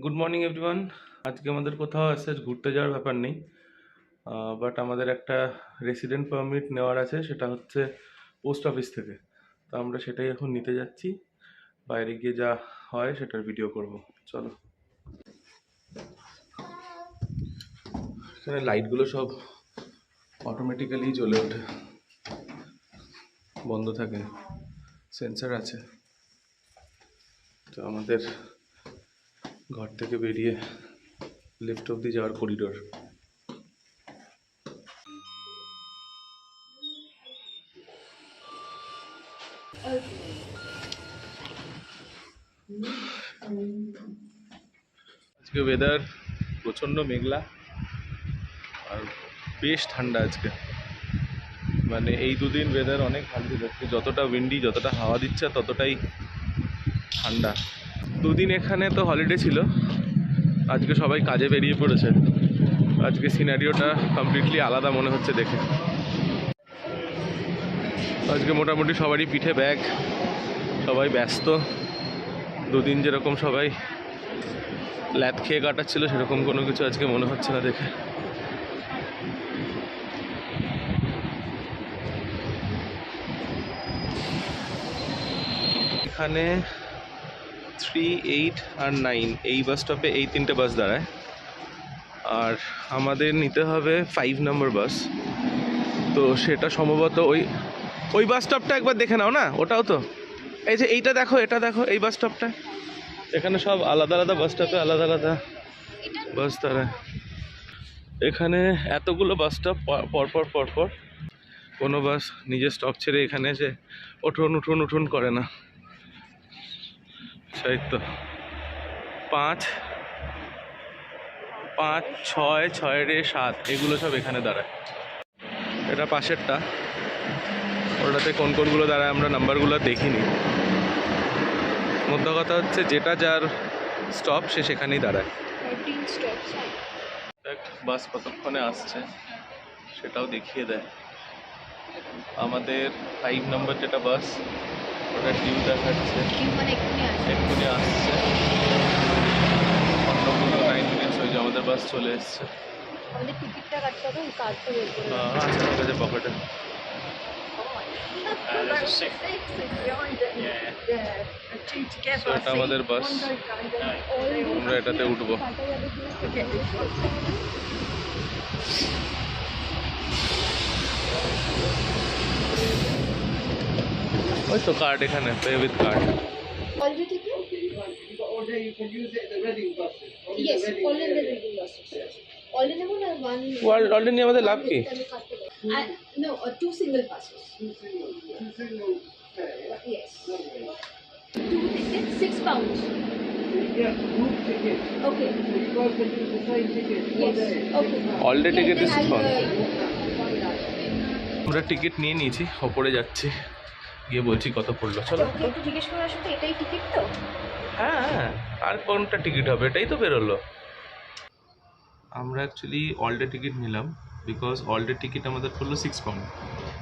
Good morning everyone. আজকে আমাদের কোথাও আসছে ঘুরতে যাওয়ার ব্যাপার নেই, বাট আমাদের একটা রেসিডেন্ট পারমিট নেওয়ার আছে, সেটা হচ্ছে পোস্ট অফিস থেকে। তো আমরা সেটাই এখন নিতে যাচ্ছি। বাইরে গিয়ে যা হয় সেটার ভিডিও করব। চলো। এখানে লাইটগুলো সব অটোমেটিক্যালি জ্বলে ওঠে, বন্ধ থাকে, সেন্সার আছে। তো আমাদের ঘর থেকে বেরিয়ে লিফট অবধি যাওয়ার করিডোর। আজকে ওয়েদার প্রচণ্ড মেঘলা আর বেশ ঠান্ডা আজকে। মানে এই দুদিন ওয়েদার অনেক ভালো যাচ্ছে, যতটা উইন্ডি, যতটা হাওয়া দিচ্ছে ততটাই ঠান্ডা। দুদিন এখানে তো হলিডে ছিল, আজকে সবাই কাজে বেরিয়ে পড়েছে। আজকে সিনারিওটা কমপ্লিটলি আলাদা মনে হচ্ছে দেখে। আজকে মোটামুটি সবারই পিঠে ব্যাগ, সবাই ব্যস্ত। দুদিন যেরকম সবাই ল্যাদ খেয়ে কাটাচ্ছিল সেরকম কোনো কিছু আজকে মনে হচ্ছে না দেখে। এখানে 3, 8 আর 9 এই বাস স্টপে এই তিনটে বাস দাঁড়ায়, আর আমাদের নিতে হবে 5 নম্বর বাস। তো সেটা সম্ভবত ওই বাস স্টপটা একবার দেখে নাও না, ওটাও তো এই যে এইটা দেখো, এটা দেখো, এই বাস স্টপটা। এখানে সব আলাদা আলাদা বাস স্টপে আলাদা আলাদা বাস দাঁড়ায়। এখানে এতগুলো বাস স্টপ পরপর পরপর, কোনো বাস নিজের স্টপ ছেড়ে এখানে এসে উঠুন উঠুন উঠুন করে না। সেই তো 5, 5, 6, 6 রে 7 এগুলো সব এখানে দাঁড়ায়। এটা পাশেরটা, ওটাতে কোন কোনগুলো দাঁড়ায় আমরা নাম্বারগুলো দেখিনি। মধ্য কথা হচ্ছে যেটা যার স্টপ সে সেখানেই দাঁড়ায়। বাস কতক্ষণে আসছে সেটাও দেখিয়ে দেয়। আমাদের 5 নম্বর যেটা বাস, ওটা ডিউ দেখাচ্ছে, এক্ষুনি আসছে। অন্যগুলো 9 মিনিটস হয়ে যায়, আমাদের বাস চলে এসছে। আমাদের টিকিটটা কাটতে হবে, ওই কার্ডটা বের করে আছে আমার কাছে পকেটে। এটা আমাদের বাস, আমরা এটাতে উঠবো। ওই তো কার্ড এখানে, pay with card. Already yes, all in the reading buses. All in one. Already আমাদের লাভ কি? No, 2 single buses. Yes. 2 tickets, 6 pounds. Yeah, group ticket. Okay. Because it is the same ticket. Yes. Okay. All day ticket is for. I'll, আমরা ticket নিয়ে নিয়েছি, ওপরে যাচ্ছি, গিয়ে বলছি কত পড়লো। চলো ওকে, একটু জিজ্ঞেস করে আসো তো, এটাই টিকিট তো? হ্যাঁ, আর কোনটা টিকিট হবে, এটাই তো বেরোলো। আমরা অ্যাকচুয়ালি অল ডে টিকিট নিলাম, বিকজ অল ডে টিকিট আমাদের পড়লো 6 পাউন্ড।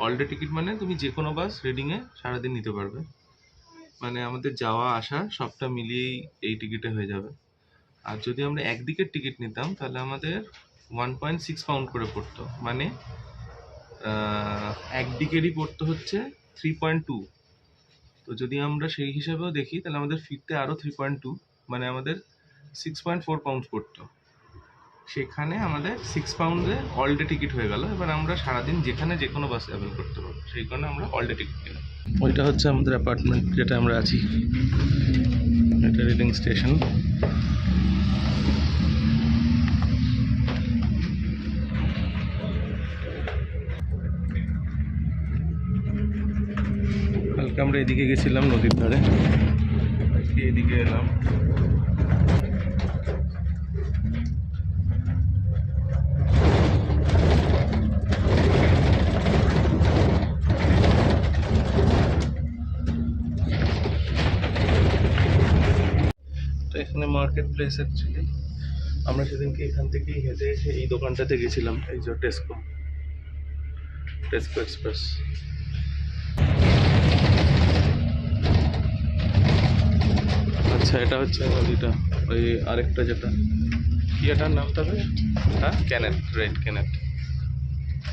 অল ডে টিকিট মানে তুমি যে কোনো বাস রিডিংয়ে সারাদিন নিতে পারবে, মানে আমাদের যাওয়া আসা সবটা মিলিয়েই এই টিকিটে হয়ে যাবে। আর যদি আমরা একদিকের টিকিট নিতাম তাহলে আমাদের 1.6 পাউন্ড করে পড়তো, মানে একদিকেরই পড়তে হচ্ছে 3.2। তো যদি আমরা সেই হিসাবেও দেখি তাহলে আমাদের ফিরতে আরও 3.2, মানে আমাদের 6.4 পাউন্ড পড়তো। সেখানে আমাদের 6 পাউন্ডে অল ডে টিকিট হয়ে গেল। এবার আমরা সারাদিন যেখানে যে কোনো বাস ট্রাভেল করতে পারবো, সেই কারণে আমরা অল ডে টিকিট নিলাম। ওইটা হচ্ছে আমাদের অ্যাপার্টমেন্ট যেটা আমরা আছি, এটা রিডিং স্টেশন। কালকে আমরা এদিকে গেছিলাম নদীর ধারে, আজকে এদিকে এলাম। এখানে মার্কেট প্লেস অ্যাকচুয়ালি। আমরা সেদিনকে এখান থেকেই হেঁটে এসে এই দোকানটাতে গেছিলাম, এই যে টেস্কো এক্সপ্রেস। আচ্ছা এটা হচ্ছে নদীটা, ওই আরেকটা যেটা কি এটার নামটা বেশ, হ্যাঁ Kennet, right Kennet.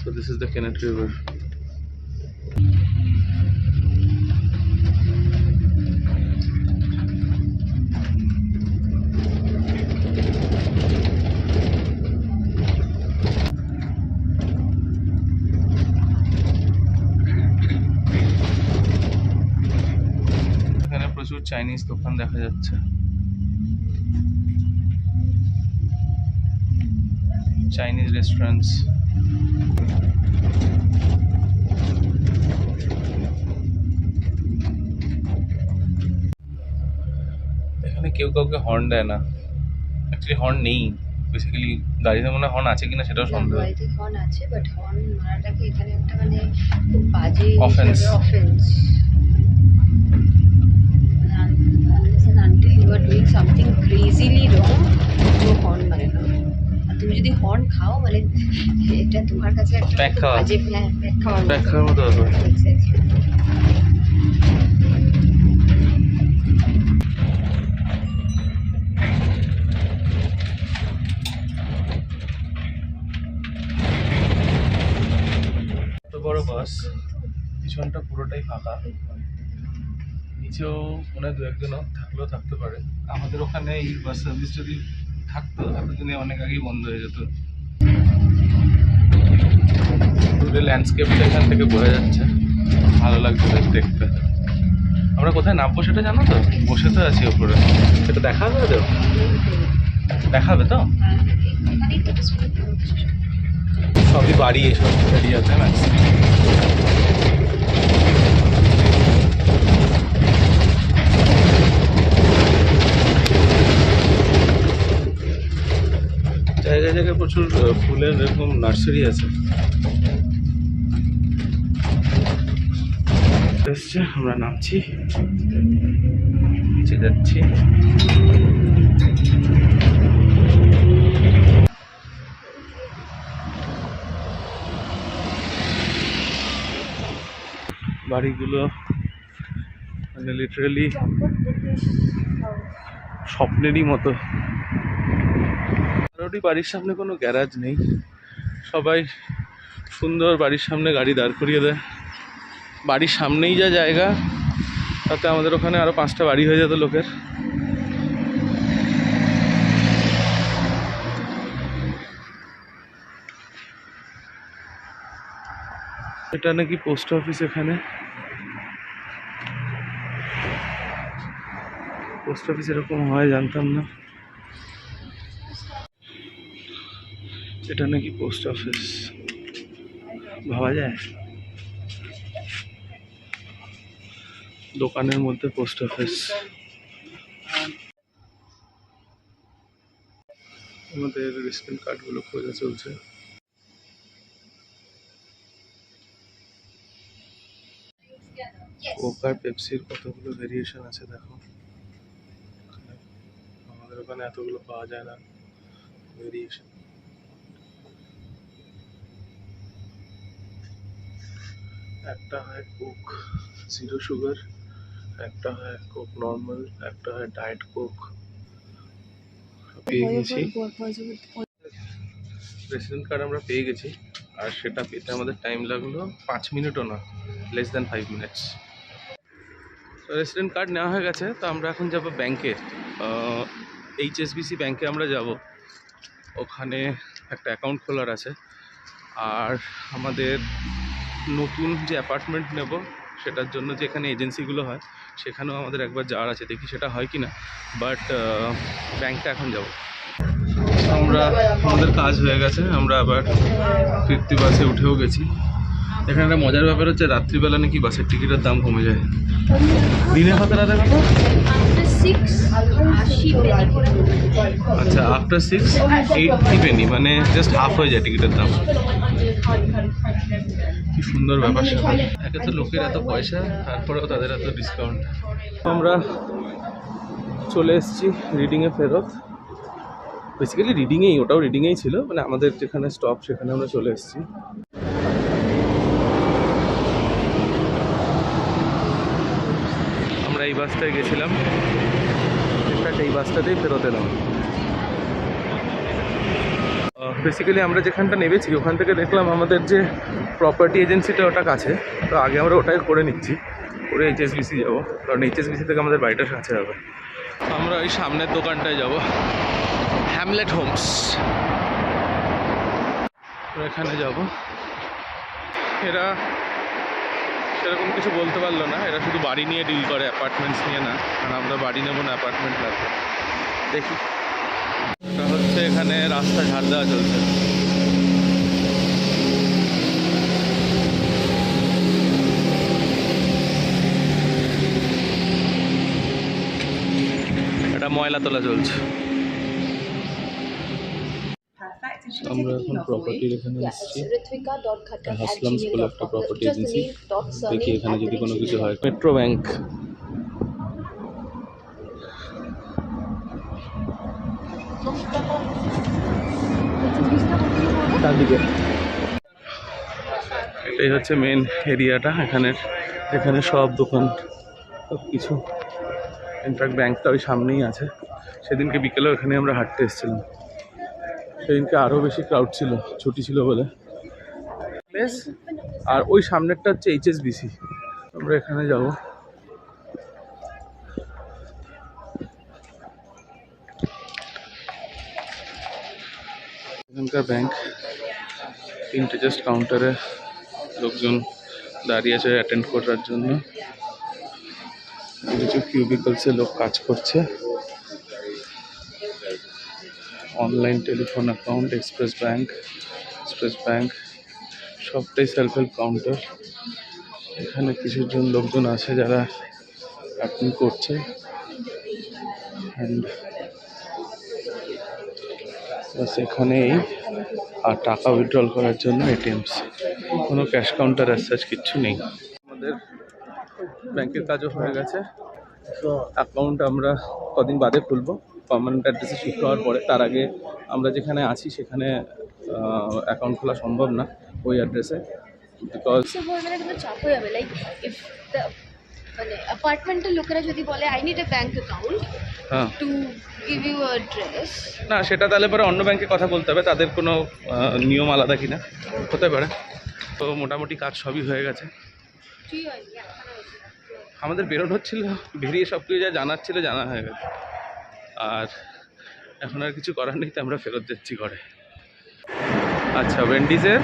So this is the Kennet river. এখানে প্রচুর চাইনিজ দোকান দেখা যাচ্ছে। Chinese restaurants. এখানে কেউ কাউকে হর্ন দেয় না, অ্যাকচুয়ালি হর্ন নেই বেসিক্যালি। গাড়িতে মনে হয় হর্ন আছে কিনা সেটাও সন্দেহ। গাড়িতে হর্ন আছে, বাট হর্ন মারাটাকে এখানে একটা মানে খুব বাজে Offense. Offence. Until you are doing something crazily wrong, তো হর্ন মানে না। আর তুমি যদি হর্ন খাও মানে এটা তোমার কাছে একটা প্যাক খাওয়া। বাজে প্যাক খাওয়ার প্যাক খাওয়ার মতো ব্যাপার। Exactly. এত বড় বাস, পিছনটা পুরোটাই ফাঁকা, নিচেও মনে হয় দু একজনও থাকলেও থাকতে পারে। আমাদের ওখানে এই বাস সার্ভিস যদি থাকতো এতদিনে অনেক আগেই বন্ধ হয়ে যেত। পুরো ল্যান্ডস্কেপটা এখান থেকে বোঝা যাচ্ছে, ভালো লাগছে বেশ দেখতে। আমরা কোথায় নামবো সেটা জানো তো? বসে তো আছি ওপরে, সেটা দেখাবে তো? দেখাবে তো? এখানেই তো সবই বাড়ি এসব এরিয়াতে না। জায়গায় জায়গায় প্রচুর ফুলের এরকম নার্সারি আছে। এসছে, আমরা নামছি, নিচে যাচ্ছি। বাড়িগুলো মানে লিটারালি স্বপ্নেরই মতো। কারোরই বাড়ির সামনে কোনো গ্যারাজ নেই, সবাই সুন্দর বাড়ির সামনে গাড়ি দাঁড় করিয়ে দেয়। বাড়ির সামনেই যা জায়গা, তাতে আমাদের ওখানে আরো 5টা বাড়ি হয়ে যেত লোকের। এটা নাকি পোস্ট অফিস। এখানে পোস্ট অফিস এরকম হয় জানতাম না। এটা নাকি পোস্ট অফিস, ভাবা যায় দোকানের মধ্যে পোস্ট অফিস। আমাদের রেশন কার্ডগুলো খোঁজা চলছে। কোক আর পেপসির কতগুলো ভেরিয়েশন আছে দেখো। আমাদের ওখানে এতগুলো পাওয়া যায় না ভেরিয়েশন। একটা হয় কোক জিরো সুগার, একটা হয় কোক নর্মাল, একটা হয় ডায়েট কোক। পেয়ে গেছি, রেসিডেন্ট কার্ড আমরা পেয়ে গেছি। আর সেটা পেতে আমাদের টাইম লাগলো 5 মিনিটও না, less than 5 minutes. Resident card নেওয়া হয়ে গেছে, তো আমরা এখন যাব ব্যাংকে। HSBC ব্যাংকে আমরা যাব, ওখানে একটা অ্যাকাউন্ট খোলার আছে। আর আমাদের নতুন যে অ্যাপার্টমেন্ট নেব সেটার জন্য যে এখানে এজেন্সিগুলো হয় সেখানেও আমাদের একবার যাওয়ার আছে, দেখি সেটা হয় কি না। বাট ব্যাংকটা এখন যাব আমরা। আমাদের কাজ হয়ে গেছে, আমরা আবার ফিরতি বাসে উঠেও গেছি। এখানে একটা মজার ব্যাপার হচ্ছে রাত্রিবেলা নাকি বাসের টিকিটের দাম কমে যায়। দিনে কত, রাতে কত? আচ্ছা, আফটার 6 80 পেনি, মানে জাস্ট হাফ হয়ে যায় টিকিটের দাম। কি সুন্দর ব্যাপার স্যাপার। একে তো লোকের এত পয়সা, তারপরেও তাদের এত ডিসকাউন্ট। আমরা চলে এসেছি রিডিংয়ে ফেরত। বেসিক্যালি রিডিংয়েই, ওটাও রিডিংয়েই ছিল, মানে আমাদের যেখানে স্টপ সেখানে আমরা চলে এসেছি। আমরা এই বাসটায় গেছিলাম, সেই বাসটাতেই ফেরত এলাম। বেসিক্যালি আমরা যেখানটা নেমেছি ওখান থেকে দেখলাম আমাদের যে প্রপার্টি এজেন্সিটা ওটা কাছে, তো আগে আমরা ওটাই করে নিচ্ছি, করে এইচএসবিসি যাবো, কারণ এইচএসবিসি থেকে আমাদের বাড়িটা কাছে হবে। আমরা ওই সামনের দোকানটায় যাব, হ্যামলেট হোমস, এখানে যাব। এরা সেরকম কিছু বলতে পারলো না, এরা শুধু বাড়ি নিয়ে ডিল করে, অ্যাপার্টমেন্টস নিয়ে না, কারণ আমরা বাড়ি নেবো না, অ্যাপার্টমেন্ট লাগবে। দেখি, এটা হচ্ছে এখানে রাস্তা ঝাড় দেওয়া চলছে। এটা ময়লা তোলা চলছে। আমরা এখন প্রপার্টির এখানে এসেছি, হাসলামস বলে একটা প্রপার্টি এজেন্সি। দেখি এখানে যদি কোনো কিছু হয়। মেট্রো ব্যাংক, এটাই হচ্ছে মেন এরিয়াটা, এখানে সব দোকান সব কিছু। ইনফ্যাক্ট ব্যাংকটা ওই সামনেই আছে। সেদিনকে বিকেলেও এখানে আমরা হাঁটতে এসেছিলাম, সেদিনকে আরও বেশি ক্রাউড ছিল, ছুটি ছিল বলে। আর ওই সামনেরটা হচ্ছে এইচএসবিসি, আমরা এখানে যাব। এখানকার ব্যাংক, তিনটে জাস্ট কাউন্টারে লোকজন দাঁড়িয়ে আছে অ্যাটেন্ড করার জন্য। কিছু কিউবিকলসে লোক কাজ করছে। Online telephone account, express bank সবটাই সেলফ হেল্প কাউন্টার। এখানে কিছুজন লোকজন আছে যারা অ্যাটেন্ড করছে। অ্যান্ড বাস এখানেই, আর টাকা উইথড্রল করার জন্য এটিএমস, কোনো ক্যাশ কাউন্টার অ্যাজ সাচ কিচ্ছু নেই। আমাদের ব্যাংকের কাজও হয়ে গেছে। অ্যাকাউন্ট আমরা কদিন বাদে খুলবো, পার্মানেন্ট অ্যাড্রেসে শিফট হওয়ার পরে। তার আগে আমরা যেখানে আছি সেখানে অ্যাকাউন্ট খোলা সম্ভব না ওই অ্যাড্রেসে, বিকজ মানে কিন্তু চাপ হয়ে যাবে। লাইক ইফ দ্য মানে অ্যাপার্টমেন্টের লোকেরা যদি বলে I need a bank account হ্যাঁ টু গিভ ইউ অ্যাড্রেস, না, সেটা তাহলে পরে অন্য ব্যাংকে কথা বলতে হবে, তাদের কোনো নিয়ম আলাদা কিনা হতে পারে। তো মোটামুটি কাজ সবই হয়ে গেছে। আমাদের বেরোনো হচ্ছিল, বেরিয়ে সব কিছু যা জানার ছিল জানা হয়ে গেছে, আর এখন আর কিছু করার নেই, তো আমরা ফেরত যাচ্ছি ঘরে। আচ্ছা, ওয়েন্ডিজের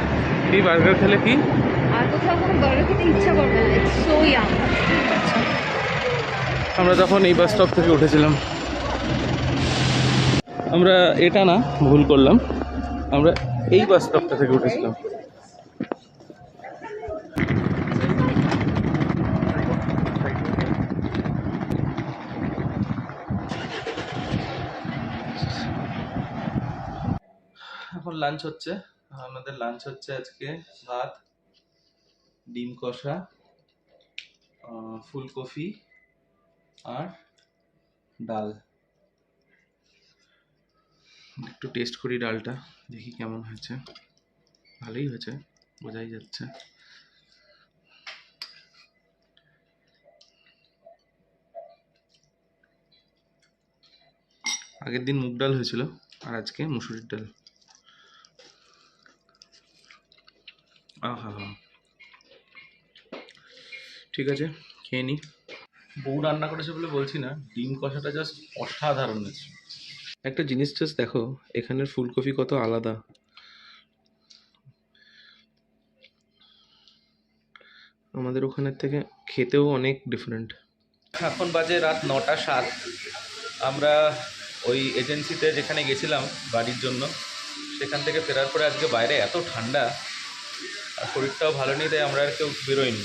কি বার্গার খেলে কি আর কোথাও কোনো বার্গার খেতে ইচ্ছা করবে না, ইটস সো ইয়াম। আমরা তখন এই বাস স্টপ থেকে উঠেছিলাম। আমরা এটা না, ভুল করলাম, আমরা এই বাস স্টপটা থেকে উঠেছিলাম। এখন লাঞ্চ হচ্ছে, আমাদের লাঞ্চ হচ্ছে আজকে ভাত, ডিম কষা, ফুলকপি আর ডাল। একটু টেস্ট করি ডালটা, দেখি কেমন হয়েছে। ভালোই হয়েছে, বোঝাই যাচ্ছে। আগের দিন মুগ ডাল হয়েছিল, আর আজকে মুসুরির ডাল। আহা, ঠিক আছে, খেয়ে নি। বউ রান্না করেছে বলে বলছি না, ডিম কষাটা জাস্ট অসাধারণ হয়েছে। একটা জিনিস জাস্ট দেখো, এখানের ফুলকপি কত আলাদা। আমাদের ওখানের থেকে খেতেও অনেক ডিফারেন্ট। এখন বাজে রাত 9:07। আমরা ওই এজেন্সিতে যেখানে গেছিলাম বাড়ির জন্য, সেখান থেকে ফেরার পরে আজকে বাইরে এত ঠান্ডা, আর শরীরটাও ভালো নেই, তাই আমরা আর কেউ বেরোইনি।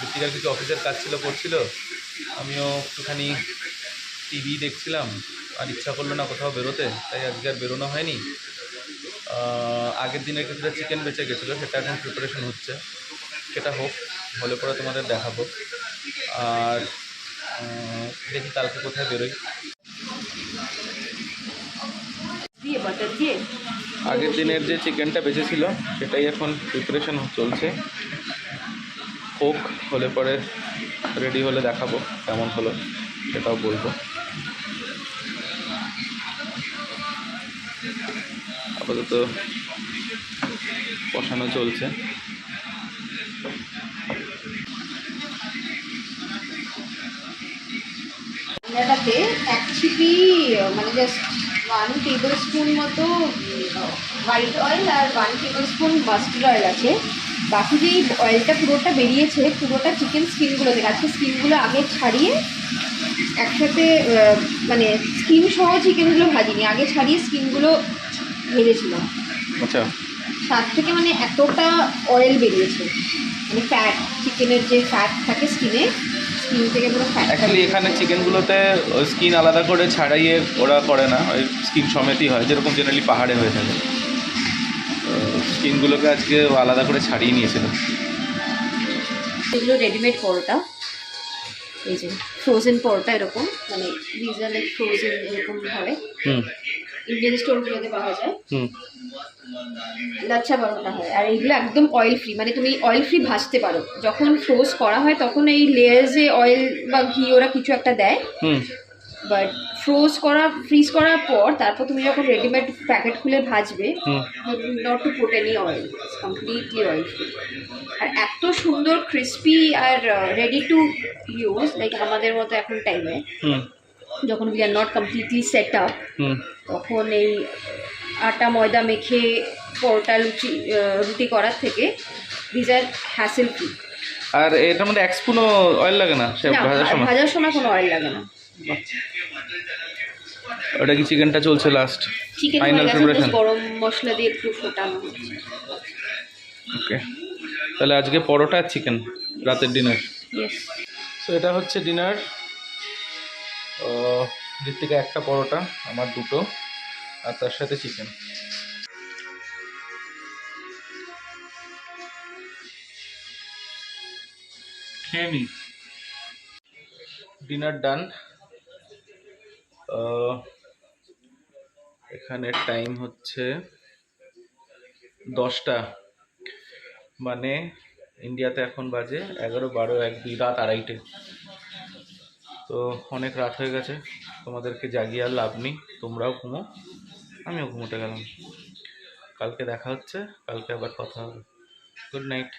ঋতিকার কিছু অফিসের কাজ ছিল, করছিল, আমিও একটুখানি টিভি দেখছিলাম, আর ইচ্ছা করলো না কোথাও বেরোতে, তাই আজকে আর বেরোনো হয়নি। আগের দিনের কিছুটা চিকেন বেঁচে গেছিলো, সেটা এখন প্রিপারেশন হচ্ছে, সেটা হোক, হলে পরে তোমাদের দেখাবো। আর দেখি কালকে কোথায় বেরোই। আগের দিনের যে চিকেনটা বেঁচেছিল সেটাই এখন প্রিপারেশন চলছে, হোক, হলে পরে রেডি হলে দেখাবো কেমন হলো, সেটাও বলবো। আপাতত কষানো চলছে। রান্নাটাতে এক ছিপি মানে জাস্ট 1 টেবিল স্পুন মতো হোয়াইট অয়েল আর 1 টেবিল স্পুন মাস্টার্ড অয়েল আছে। বাকি যে অয়েলটা পুরোটা বেরিয়েছে পুরোটা চিকেন স্কিনগুলো থেকে, আজকে স্কিনগুলো আগে ছাড়িয়ে একসাথে মানে স্কিন সহ চিকেনগুলো ভাজিনি, আগে ছাড়িয়ে স্কিনগুলো ভেজেছিলাম। আচ্ছা, তার থেকে মানে এতটা অয়েল বেরিয়েছে, মানে ফ্যাট, চিকেনের যে ফ্যাট থাকে স্কিনে, স্কিন থেকে পুরো ফ্যাট। অ্যাকচুয়ালি এখানে চিকেনগুলোতে স্কিন আলাদা করে ছাড়াইয়ে ওরা করে না, ওই স্কিন সমেতই হয়, যেরকম জেনারেলি পাহাড়ে হয়ে থাকে। স্কিনগুলোকে আজকে আলাদা করে ছাড়িয়ে নিয়েছিল। এগুলো রেডিমেড পরোটা, এই যে ফ্রোজেন পরোটা এরকম, মানে দিস আর লাইক ফ্রোজেন এরকম হয়, হুম ইন্ডিয়ান স্টোরগুলোতে পাওয়া যায়। হুম লাচ্ছা পরোটা হয়, আর এইগুলো একদম অয়েল ফ্রি, মানে তুমি অয়েল ফ্রি ভাজতে পারো। যখন ফ্রোজ করা হয় তখন এই লেয়ার্সে অয়েল বা ঘি ওরা কিছু একটা দেয়, হুম বাট ফ্রিজ করার পর তারপর তুমি যখন রেডিমেড প্যাকেট খুলে ভাজবে, hmm not to put any oil, completely oil free. আর এত সুন্দর ক্রিস্পি আর রেডি টু ইউজ, লাইক আমাদের মতো এখন টাইমে হুম যখন we are not completely set up, hmm তখন এই আটা ময়দা মেখে পরোটা রুটি করার থেকে দিজ আর হ্যাসেল ফ্রি। আর এটার মধ্যে এক স্পুনও অয়েল লাগে না সে না, ভাজার সময়? ভাজার সময় কোনো অয়েল লাগে না। ওটা কি চিকেনটা চলছে লাস্ট চিকেন ফাইনাল প্রিপারেশন? গরম মশলা দিয়ে একটু ফোটানো হচ্ছে। ওকে, তাহলে আজকে পরোটা আর চিকেন রাতের ডিনার। ইয়েস। তো এটা হচ্ছে ডিনার। ঋত্বিকা একটা পরোটা, আমার দুটো, আর তার সাথে চিকেন। খেয়ে নি। ডিনার ডান। এখানে টাইম হচ্ছে 10টা, মানে ইন্ডিয়াতে এখন বাজে 11, 12, 1, 2, রাত 2:30টে। তো অনেক রাত হয়ে গেছে, তোমাদেরকে জাগিয়ে আর লাভ নেই, তোমরাও ঘুমো, আমিও ঘুমোতে গেলাম। কালকে দেখা হচ্ছে, কালকে আবার কথা হবে। Good night.